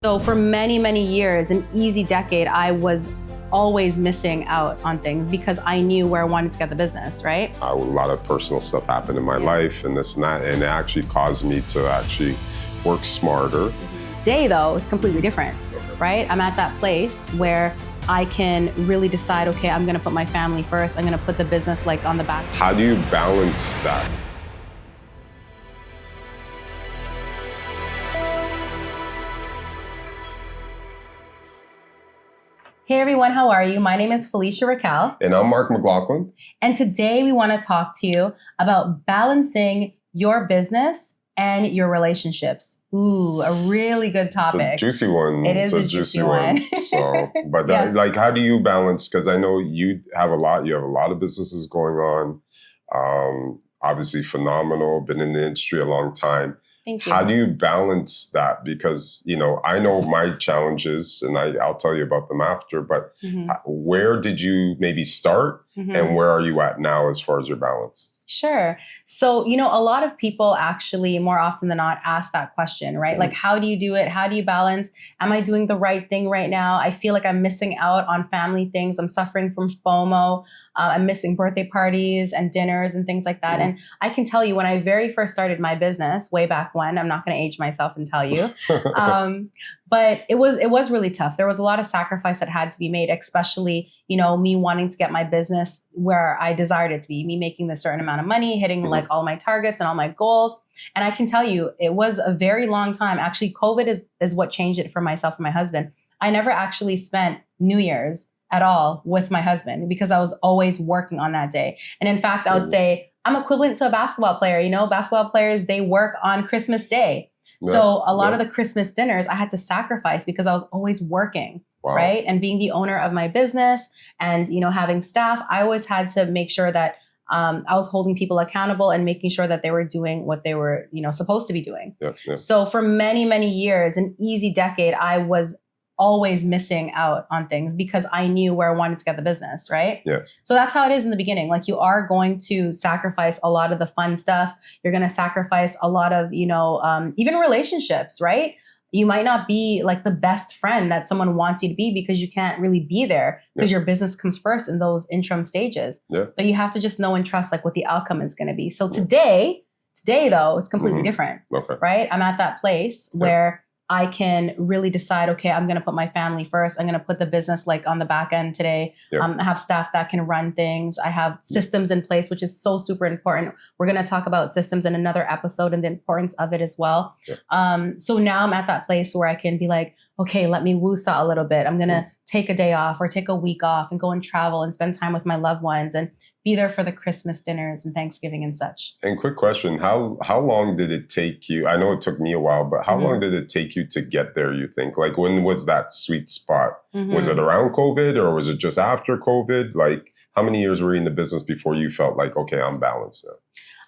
So for many, many years, an easy decade, I was always missing out on things because I knew where I wanted to get the business, right? A lot of personal stuff happened in my life and this and that, and it actually caused me to actually work smarter. Today, though, it's completely different, right? I'm at that place where I can really decide, okay, I'm gonna put my family first. I'm gonna put the business like on the back. How do you balance that? Hey everyone, how are you? My name is Falesha Raquel. And I'm Mark McLaughlin. And today we want to talk to you about balancing your business and your relationships. Ooh, a really good topic. It's a juicy one. It is a juicy one. So, but Yes. like, how do you balance? Because I know you have a lot of businesses going on. Obviously phenomenal, been in the industry a long time. Thank you. How do you balance that? Because, you know, I know my challenges and I'll tell you about them after, but where did you maybe start and where are you at now as far as your balance? Sure. So, you know, a lot of people actually more often than not ask that question, right? Like, how do you do it? How do you balance? Am I doing the right thing right now? I feel like I'm missing out on family things. I'm suffering from FOMO. I'm missing birthday parties and dinners and things like that. And I can tell you when I very first started my business way back when, I'm not going to age myself and tell you, but it was really tough. There was a lot of sacrifice that had to be made, especially, you know, me wanting to get my business where I desired it to be, me making a certain amount of money, hitting like all my targets and all my goals. And I can tell you, it was a very long time. Actually, COVID is what changed it for myself and my husband. I never actually spent New Year's at all with my husband because I was always working on that day. And in fact, I would say I'm equivalent to a basketball player. You know, basketball players, they work on Christmas Day. So a lot of the Christmas dinners I had to sacrifice because I was always working, right? And being the owner of my business and, you know, having staff, I always had to make sure that I was holding people accountable and making sure that they were doing what they were, you know, supposed to be doing. So for many, many years, an easy decade, I was always missing out on things because I knew where I wanted to get the business, right? So that's how it is in the beginning. Like you are going to sacrifice a lot of the fun stuff. You're going to sacrifice a lot of, you know, even relationships, right? You might not be like the best friend that someone wants you to be because you can't really be there because your business comes first in those interim stages. But you have to just know and trust like what the outcome is going to be. So today though, it's completely different, right? I'm at that place where I can really decide, okay, I'm going to put my family first. I'm going to put the business like on the back end today. I have staff that can run things. I have systems in place, which is so super important. We're going to talk about systems in another episode and the importance of it as well. So now I'm at that place where I can be like, okay, let me woosah a little bit. I'm going to take a day off or take a week off and go and travel and spend time with my loved ones and be there for the Christmas dinners and Thanksgiving and such. And quick question, how long did it take you? I know it took me a while, but how long did it take you to get there, you think? Like when was that sweet spot? Was it around COVID or was it just after COVID? Like how many years were you in the business before you felt like, okay, I'm balanced now?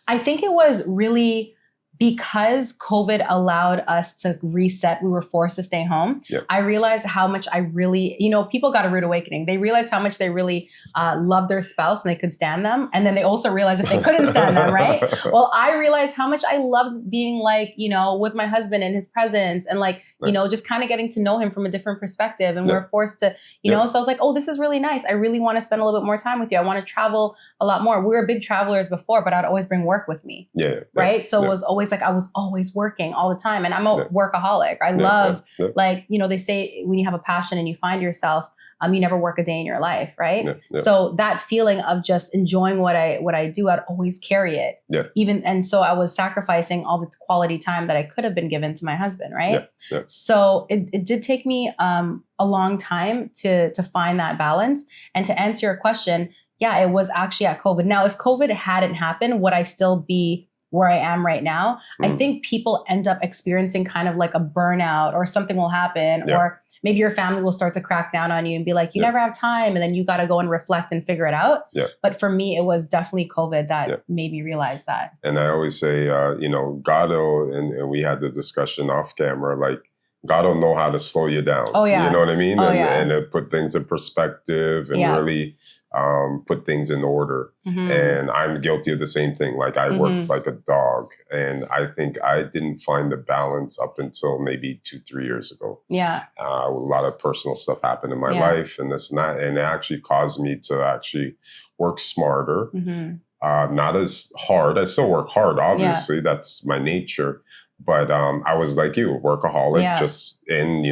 I think it was really because COVID allowed us to reset, we were forced to stay home. I realized how much I really, you know, people got a rude awakening. They realized how much they really loved their spouse and they could stand them. And then they also realized if they couldn't stand them, right? Well, I realized how much I loved being like, you know, with my husband and his presence and like, you know, just kind of getting to know him from a different perspective. And we're forced to, you know, so I was like, oh, this is really nice. I really want to spend a little bit more time with you. I want to travel a lot more. We were big travelers before, but I'd always bring work with me. Right. So it was always like I was always working all the time. And I'm a workaholic. I love, like, you know, they say when you have a passion and you find yourself, you never work a day in your life. Right. So that feeling of just enjoying what I do, I'd always carry it. And so I was sacrificing all the quality time that I could have been given to my husband. Right. So it did take me a long time to find that balance. And to answer your question, it was actually at COVID. Now, if COVID hadn't happened, would I still be where I am right now? I think people end up experiencing kind of like a burnout or something will happen or maybe your family will start to crack down on you and be like, you never have time. And then you got to go and reflect and figure it out. But for me, it was definitely COVID that made me realize that. And I always say, you know, God will, and we had the discussion off camera, like God will know how to slow you down. You know what I mean? And put things in perspective and really put things in order. Mm-hmm. And I'm guilty of the same thing. Like I worked like a dog, and I think I didn't find the balance up until maybe 2-3 years ago. Yeah. A lot of personal stuff happened in my life and this and that, and it actually caused me to actually work smarter, not as hard. I still work hard, obviously. That's my nature. But I was like you, a workaholic, just in,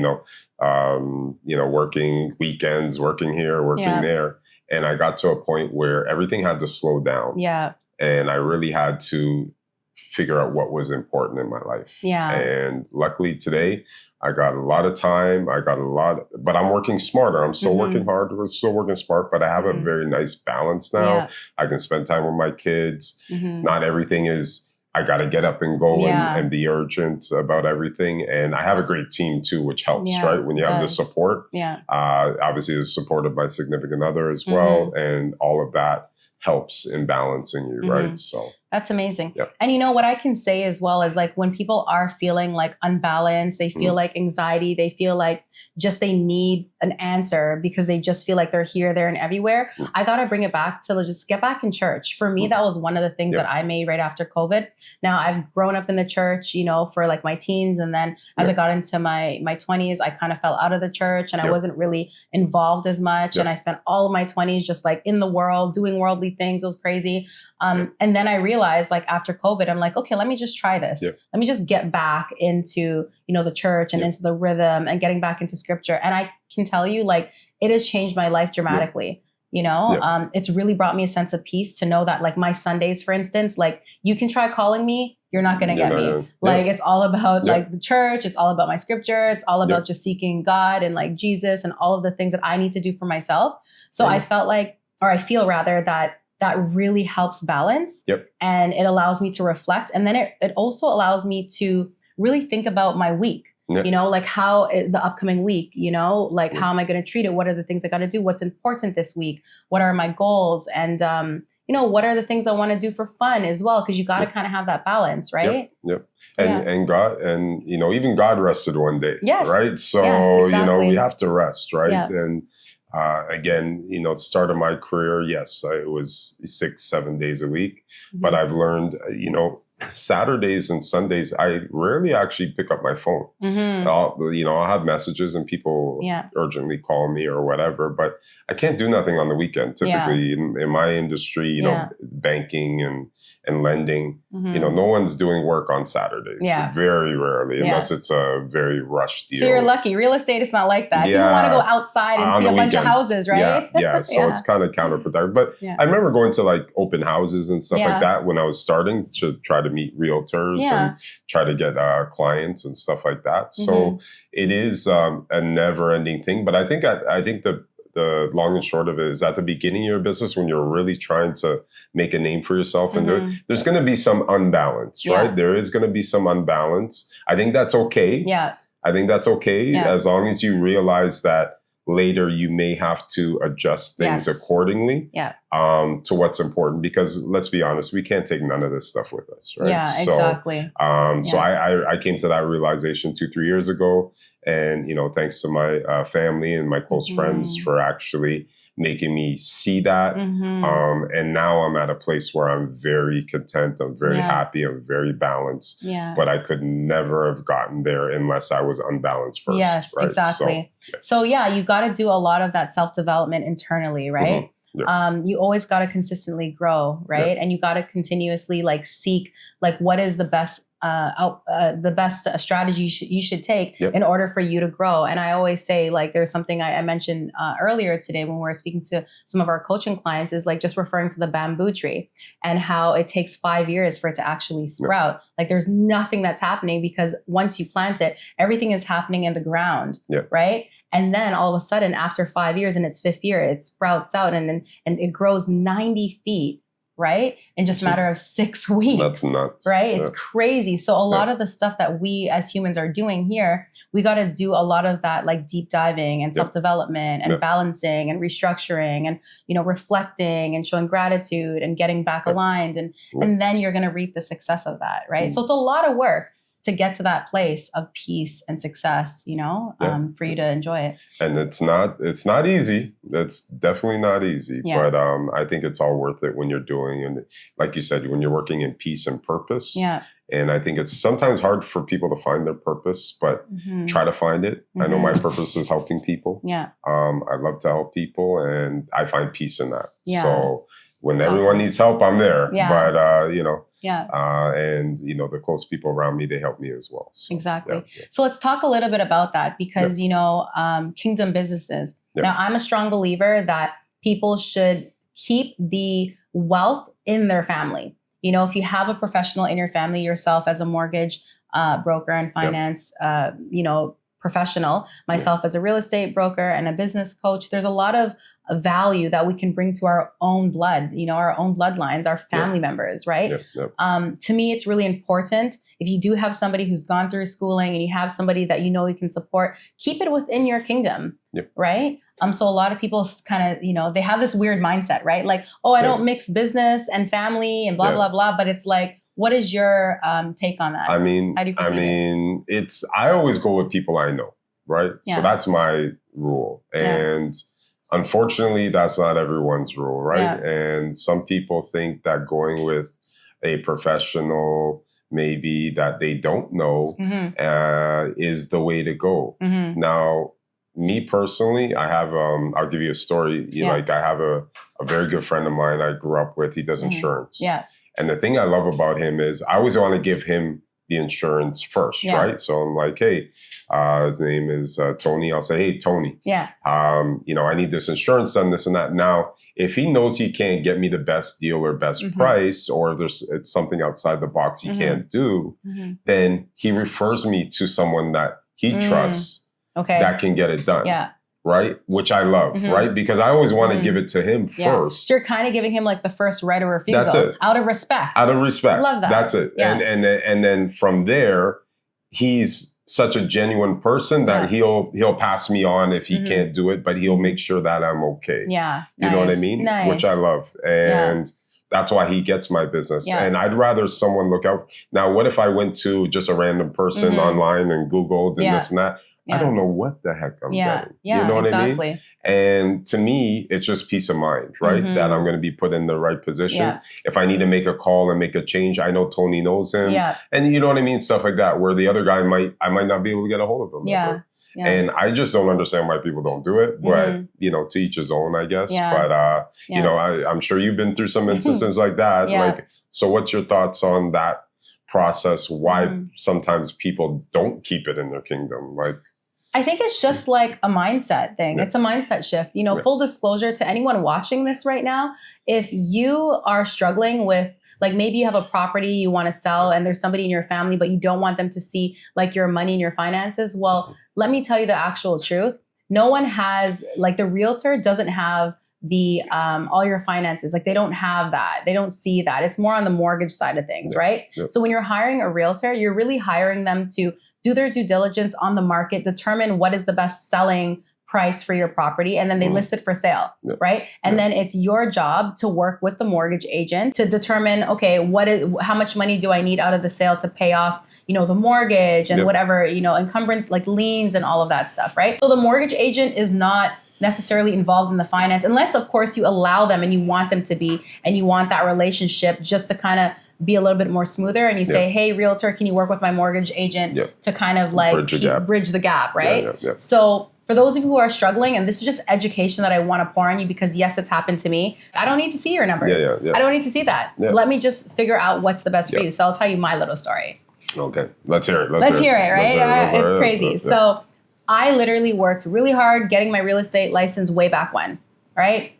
working weekends, working here, working there. And I got to a point where everything had to slow down. Yeah. And I really had to figure out what was important in my life. Yeah. And luckily today, I got a lot of time. But I'm working smarter. I'm still working hard. We're still working smart, but I have a very nice balance now. Yeah. I can spend time with my kids. Not everything is, I got to get up and go and be urgent about everything. And I have a great team too, which helps, right? When you have the support, obviously the support of my significant other as well. And all of that helps in balancing you, right? So that's amazing. Yep. And what I can say as well is like when people are feeling like unbalanced, they feel like anxiety, they feel like just they need an answer because they just feel like they're here, there, and everywhere. I got to bring it back to just get back in church. For me, that was one of the things that I made right after COVID. Now I've grown up in the church, for like my teens. And then as I got into my 20s, I kind of fell out of the church and I wasn't really involved as much. And I spent all of my 20s just like in the world, doing worldly things. It was crazy. And then I realized like after COVID, I'm like, okay, let me just try this. Let me just get back into, the church and into the rhythm and getting back into scripture. And I can tell you like, it has changed my life dramatically. It's really brought me a sense of peace to know that like my Sundays, for instance, like you can try calling me, you're not going to get me. Like it's all about like the church. It's all about my scripture. It's all about just seeking God and like Jesus and all of the things that I need to do for myself. So I felt like, or I feel rather that really helps balance and it allows me to reflect. And then it also allows me to really think about my week, like how the upcoming week, like how am I going to treat it? What are the things I got to do? What's important this week? What are my goals? And, what are the things I want to do for fun as well? Because you got to kind of have that balance, right? Yep. So, and God, and, even God rested one day, right? So, exactly. We have to rest, right? Yeah. And again, the start of my career, yes, it was 6-7 days a week, but I've learned, Saturdays and Sundays, I rarely actually pick up my phone. I'll have messages and people urgently call me or whatever, but I can't do nothing on the weekend. Typically in my industry, banking and lending, no one's doing work on Saturdays. Very rarely, unless it's a very rushed deal. So you're lucky. Real estate is not like that. People want to go outside and see a bunch of houses, right? So it's kind of counterproductive. But I remember going to like open houses and stuff like that when I was starting to try to meet realtors and try to get clients and stuff like that. So it is a never-ending thing. But I think the long and short of it is at the beginning of your business, when you're really trying to make a name for yourself and do it, there's going to be some unbalance, right? There is going to be some unbalance. I think that's okay. I think that's okay as long as you realize that later you may have to adjust things accordingly to what's important, because let's be honest, we can't take none of this stuff with us, right? Exactly. So I came to that realization 2-3 years ago, and thanks to my family and my close friends for actually making me see that. And now I'm at a place where I'm very content. I'm very happy. I'm very balanced. But I could never have gotten there unless I was unbalanced first. Yes, right? exactly. So you got to do a lot of that self-development internally, right? You always got to consistently grow, right? And you got to continuously like seek like what is the best strategy you should take in order for you to grow. And I always say, like, there's something I mentioned earlier today when we were speaking to some of our coaching clients, is like just referring to the bamboo tree and how it takes 5 years for it to actually sprout. Like there's nothing that's happening, because once you plant it, everything is happening in the ground, right? And then all of a sudden, after 5 years, in its 5th year, it sprouts out and it grows 90 feet, right? In just a matter of 6 weeks. That's nuts. Right? It's crazy. So a lot of the stuff that we as humans are doing here, we got to do a lot of that, like deep diving and self-development and balancing and restructuring and, reflecting and showing gratitude and getting back aligned. And then you're going to reap the success of that, right? So it's a lot of work. to get to that place of peace and success, for you to enjoy it. And it's not easy. It's definitely not easy. Yeah. But I think it's all worth it when you're doing, and like you said, when you're working in peace and purpose. Yeah. And I think it's sometimes hard for people to find their purpose, but try to find it. I know my purpose is helping people. Yeah. I love to help people, and I find peace in that. Yeah. So when everyone needs help, I'm there. Yeah. But Yeah. the close people around me, they help me as well. So, Exactly. yeah. So let's talk a little bit about that because, kingdom businesses. Yeah. Now, I'm a strong believer that people should keep the wealth in their family. If you have a professional in your family, yourself as a mortgage broker and finance, professional, myself as a real estate broker and a business coach, there's a lot of value that we can bring to our own blood, our own bloodlines, our family members, right? To me, it's really important. If you do have somebody who's gone through schooling and you have somebody that you can support, keep it within your kingdom, right? So a lot of people kind of, they have this weird mindset, right? Like, oh, I don't mix business and family and blah, blah, blah. But it's like, what is your take on that? I mean, how do you perceive it? I always go with people I know, right? Yeah. So that's my rule. And unfortunately, that's not everyone's rule, right? Yeah. And some people think that going with a professional, maybe that they don't know, is the way to go. Now, me personally, I have, I'll give you a story. Like I have a very good friend of mine I grew up with. He does insurance. Yeah. And the thing I love about him is I always want to give him the insurance first, right? So I'm like, hey, his name is Tony. I'll say, hey, Tony, I need this insurance done, this and that. Now, if he knows he can't get me the best deal or best price, or it's something outside the box he can't do, then he refers me to someone that he trusts that can get it done. Yeah. Right? Which I love, right? Because I always want to give it to him first. So you're kind of giving him like the first right of refusal. That's it. Out of respect. Out of respect. Love that. That's it. Yeah. And then from there, he's such a genuine person that he'll pass me on if he can't do it, but he'll make sure that I'm okay. Yeah. You know what I mean? Nice. Which I love. And that's why he gets my business. Yeah. And I'd rather someone look out. Now, what if I went to just a random person online and Googled and this and that? I don't know what the heck I'm getting. Yeah, you know what I exactly. mean? And to me, it's just peace of mind, right? That I'm going to be put in the right position. Yeah. If I need to make a call and make a change, I know Tony knows him. Yeah. And you know what I mean? Stuff like that, where the other guy I might not be able to get a hold of him. Yeah. Yeah. And I just don't understand why people don't do it. But, to each his own, I guess. Yeah. But, I'm sure you've been through some instances like that. Like, so what's your thoughts on that process? Why sometimes people don't keep it in their kingdom? Like, I think it's just like a mindset thing. It's a mindset shift. Full disclosure to anyone watching this right now, if you are struggling with, like, maybe you have a property you want to sell and there's somebody in your family, but you don't want them to see like your money and your finances. Well, let me tell you the actual truth. No one has, like, the realtor doesn't have the all your finances. Like, they don't have that. They don't see that. It's more on the mortgage side of things, right? So when you're hiring a realtor, you're really hiring them to do their due diligence on the market, determine what is the best selling price for your property, and then they list it for sale, right? And then it's your job to work with the mortgage agent to determine, okay, how much money do I need out of the sale to pay off, the mortgage and whatever, encumbrance, like liens and all of that stuff, right? So the mortgage agent is not necessarily involved in the finance, unless of course you allow them and you want them to be, and you want that relationship just to kind of be a little bit more smoother, and you say, hey, realtor, can you work with my mortgage agent to kind of like bridge the gap, right? So for those of you who are struggling, and this is just education that I want to pour on you, because yes, it's happened to me. I don't need to see your numbers. I don't need to see that. Let me just figure out what's the best for you. So I'll tell you my little story. Okay, let's hear it. Let's hear it, right? It's crazy. So I literally worked really hard getting my real estate license way back when, right?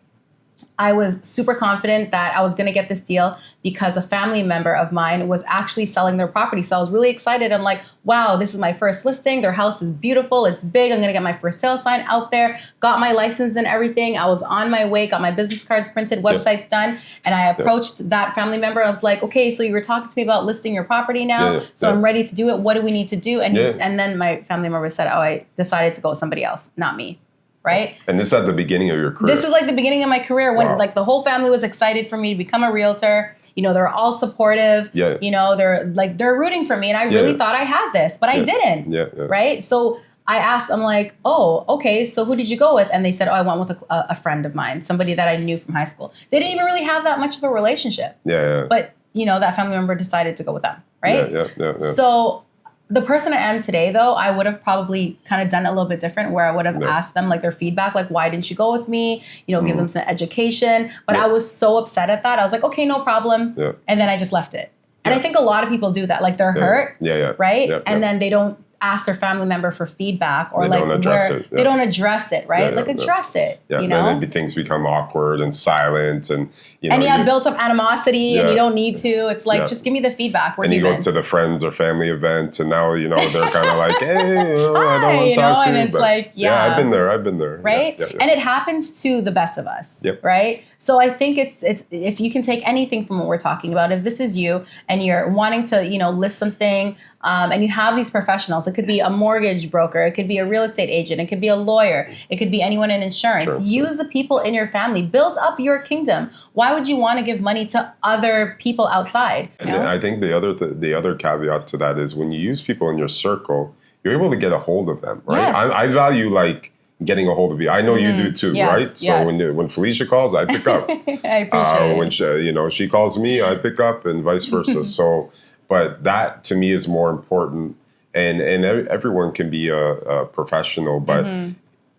I was super confident that I was going to get this deal because a family member of mine was actually selling their property. So I was really excited. I'm like, wow, this is my first listing. Their house is beautiful. It's big. I'm going to get my for sale sign out there. Got my license and everything. I was on my way, got my business cards printed, websites done. And I approached that family member. I was like, okay, so you were talking to me about listing your property now. So I'm ready to do it. What do we need to do? And and then my family member said, oh, I decided to go with somebody else, not me. right? And this is at the beginning of your career. This is like the beginning of my career when Wow. like the whole family was excited for me to become a realtor. You know, they're all supportive. Yeah. You know, they're rooting for me. And I really thought I had this, but I didn't. Yeah. Right? So I asked, I'm like, oh, okay, so who did you go with? And they said, oh, I went with a friend of mine, somebody that I knew from high school. They didn't even really have that much of a relationship. Yeah. But, you know, that family member decided to go with them, right? Yeah. So the person I am today, though, I would have probably kind of done it a little bit different where I would have asked them like their feedback, like, why didn't you go with me? You know, give them some education. But I was so upset at that. I was like, okay, no problem. Yeah. And then I just left it. And I think a lot of people do that. Like they're hurt, right? And then they don't ask their family member for feedback or they don't address it, right? Like address it, you know? And then things become awkward and silent and, you know. And you have built up animosity and you don't need to. It's like, just give me the feedback. And you go to the friends or family event and now, you know, they're kind of like, hey, I don't want to talk to you. And it's like, I've been there. Right? And it happens to the best of us, right? So I think it's if you can take anything from what we're talking about, if this is you and you're wanting to, you know, list something and you have these professionals, it could be a mortgage broker, it could be a real estate agent, it could be a lawyer, it could be anyone in insurance. Use the people in your family, build up your kingdom. Why would you want to give money to other people outside? You know? And I think the other caveat to that is when you use people in your circle, you're able to get a hold of them, right? Yes. I value like getting a hold of you. I know you do too, right? So when Falesha calls, I pick up. I appreciate it. When she calls me, I pick up and vice versa. So, but that to me is more important. And everyone can be a professional, but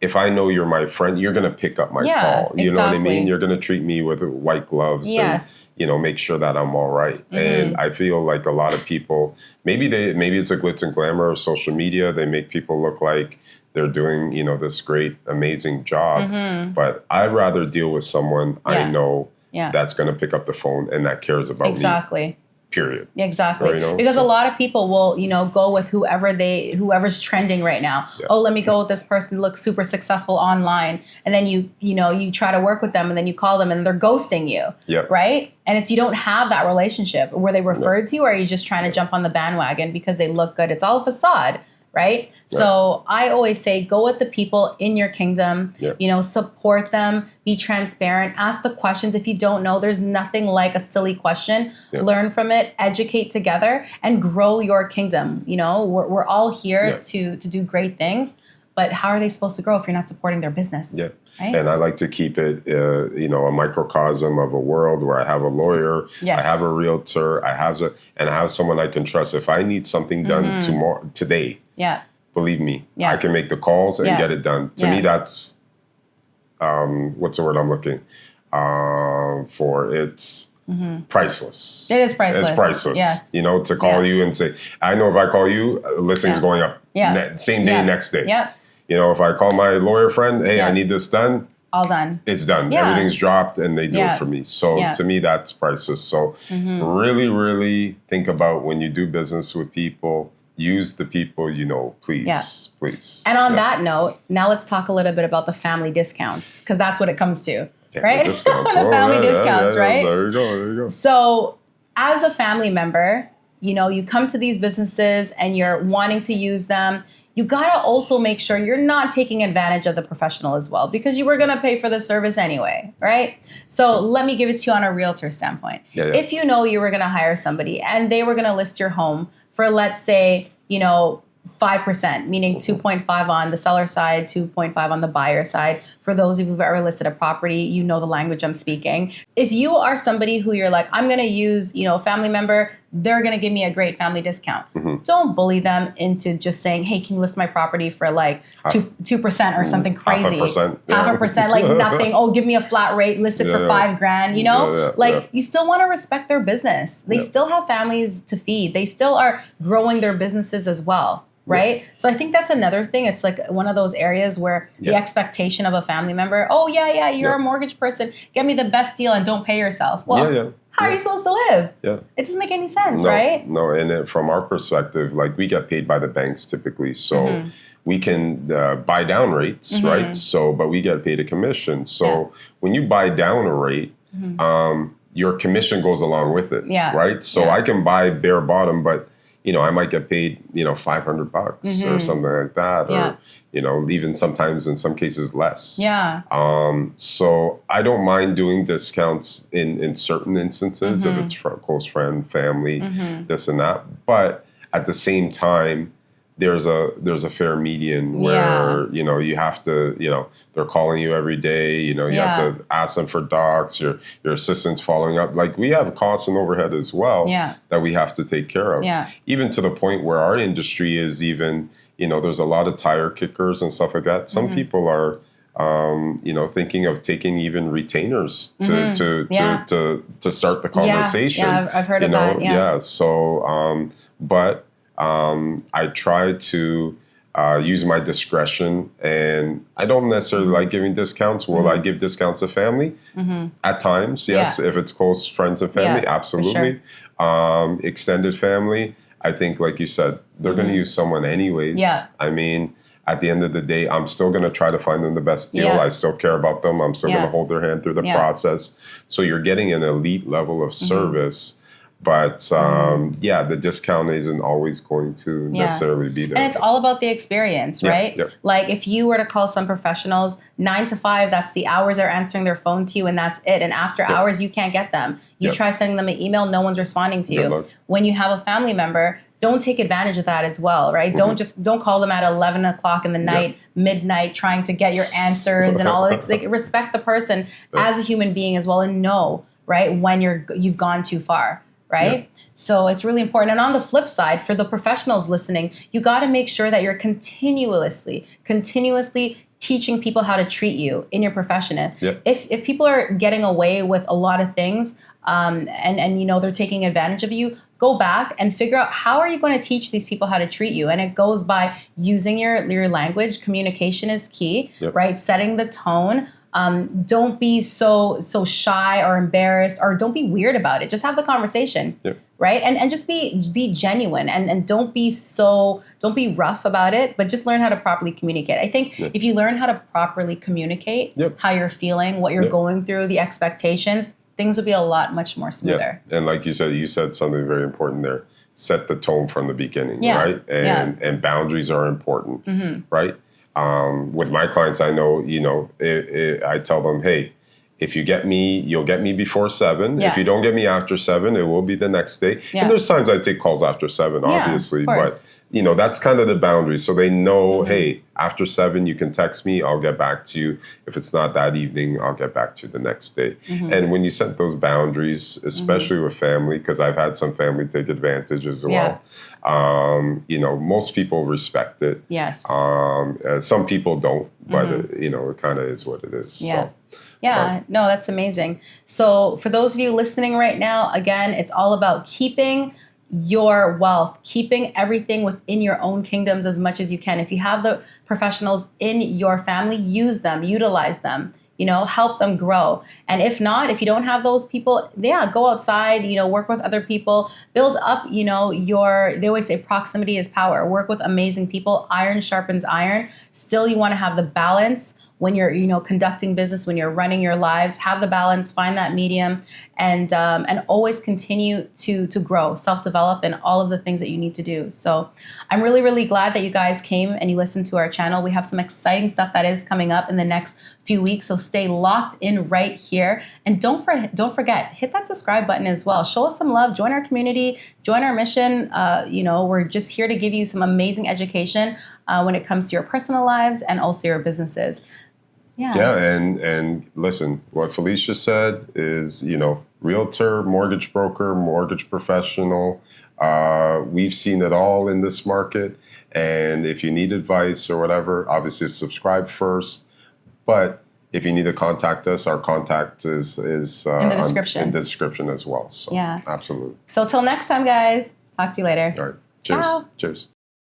if I know you're my friend, you're going to pick up my call. You know what I mean? You're going to treat me with white gloves and, you know, make sure that I'm all right. And I feel like a lot of people, maybe it's a glitz and glamour of social media. They make people look like they're doing, you know, this great, amazing job. But I'd rather deal with someone I know that's going to pick up the phone and that cares about me. Period. Exactly. Or, you know, because a lot of people will, you know, go with whoever's trending right now. Yeah. Oh, let me go with this person who looks super successful online. And then you try to work with them and then you call them and they're ghosting you. Yeah. Right? And it's you don't have that relationship. Were they referred to you or are you just trying to jump on the bandwagon because they look good? It's all a facade. Right? So I always say, go with the people in your kingdom, you know, support them, be transparent, ask the questions. If you don't know, there's nothing like a silly question. Learn from it, educate together, and grow your kingdom. You know, we're all here to do great things, but how are they supposed to grow if you're not supporting their business? Yeah. Right? And I like to keep it, you know, a microcosm of a world where I have a lawyer, I have a realtor, I have someone I can trust. If I need something done today, believe me, I can make the calls and get it done. To me, that's what's the word I'm looking for? It's priceless. It is priceless. It's priceless. Yes. You know, to call you and say, I know if I call you, listing's going up. Same day, next day. Yep. You know, if I call my lawyer friend, hey, I need this done. All done. It's done. Everything's dropped and they do it for me. So to me, that's priceless. So really, really think about when you do business with people, use the people you know, please. Please. And on that note, now let's talk a little bit about the family discounts because that's what it comes to, right? The discounts. The family discounts, right? There you go. So as a family member, you know, you come to these businesses and you're wanting to use them. You got to also make sure you're not taking advantage of the professional as well because you were going to pay for the service anyway, right? So let me give it to you on a realtor standpoint. If you know you were going to hire somebody and they were going to list your home for, let's say, you know, 5%, meaning 2.5 on the seller side, 2.5 on the buyer side. For those of you who've ever listed a property, you know the language I'm speaking. If you are somebody who you're like, I'm going to use, you know, a family member, they're going to give me a great family discount. Don't bully them into just saying, hey, can you list my property for like 2% or something crazy? Half a percent, like nothing. Oh, give me a flat rate, list it for $5,000, you know? You still want to respect their business. They still have families to feed. They still are growing their businesses as well. Right? So I think that's another thing. It's like one of those areas where the expectation of a family member, oh, you're a mortgage person. Get me the best deal and don't pay yourself. Well, how are you supposed to live? It doesn't make any sense, right? No, and from our perspective, like we get paid by the banks typically. So we can buy down rates, right? So, but we get paid a commission. So when you buy down a rate, your commission goes along with it, right? So I can buy bare bottom, but I might get paid, $500 or something like that, or, even sometimes in some cases less. Yeah. So I don't mind doing discounts in certain instances if it's for a close friend, family, this and that. But at the same time, there's a fair median where, you have to, they're calling you every day, you have to ask them for docs, your assistant's following up. Like, we have costs and overhead as well that we have to take care of. Yeah. Even to the point where our industry is even, there's a lot of tire kickers and stuff like that. Some people are, thinking of taking even retainers to start the conversation. Yeah, I've heard of that. Yeah. So, but I try to use my discretion, and I don't necessarily like giving discounts. Will I give discounts to family? At times, yes. If it's close friends and family, absolutely. Sure. Extended family, I think, like you said, they're going to use someone anyways. Yeah. I mean, at the end of the day, I'm still going to try to find them the best deal. I still care about them. I'm still going to hold their hand through the process. So you're getting an elite level of service. But the discount isn't always going to necessarily be there. And it's all about the experience, right? Yeah. Like, if you were to call some professionals 9 to 5, that's the hours they're answering their phone to you, and that's it. And after hours, you can't get them. You try sending them an email, no one's responding to you. When you have a family member, don't take advantage of that as well, right? Don't call them at 11 o'clock in the night, midnight, trying to get your answers and all that. Like, respect the person as a human being as well, and know, right, when you've gone too far. Right? Yeah. So it's really important. And on the flip side, for the professionals listening, you got to make sure that you're continuously teaching people how to treat you in your profession. Yep. If people are getting away with a lot of things and they're taking advantage of you, go back and figure out, how are you going to teach these people how to treat you? And it goes by using your language. Communication is key, right? Setting the tone. Don't be so shy or embarrassed, or don't be weird about it. Just have the conversation, right? And just be genuine, and don't be rough about it, but just learn how to properly communicate. I think if you learn how to properly communicate how you're feeling, what you're going through, the expectations, things will be a lot much more smoother. And like you said something very important there. Set the tone from the beginning, right? And boundaries are important, right? With my clients, I know, I tell them, hey, if you get me, you'll get me before 7. If you don't get me after 7, it will be the next day. And there's times I take calls after 7, obviously, but that's kind of the boundary. So they know, hey, after 7, you can text me. I'll get back to you. If it's not that evening, I'll get back to you the next day. And when you set those boundaries, especially with family, because I've had some family take advantage as well. Most people respect it. Yes. Some people don't, but it kind of is what it is. Yeah. So, no, that's amazing. So for those of you listening right now, again, it's all about keeping your wealth, keeping everything within your own kingdoms as much as you can. If you have the professionals in your family, use them, utilize them. Help them grow. And if not, if you don't have those people, go outside, work with other people, build up, they always say proximity is power. Work with amazing people. Iron sharpens iron. Still, you want to have the balance when you're, conducting business, when you're running your lives. Have the balance, find that medium, and always continue to grow, self-develop, and all of the things that you need to do. So I'm really, really glad that you guys came and you listened to our channel. We have some exciting stuff that is coming up in the next few weeks. So stay locked in right here. And don't forget, hit that subscribe button as well. Show us some love. Join our community. Join our mission. We're just here to give you some amazing education when it comes to your personal lives and also your businesses. Yeah, and listen, what Falesha said is, realtor, mortgage broker, mortgage professional. We've seen it all in this market. And if you need advice or whatever, obviously subscribe first. But if you need to contact us, our contact is in the description. In the description as well. So, absolutely. So till next time, guys. Talk to you later. All right. Cheers. Ciao. Cheers.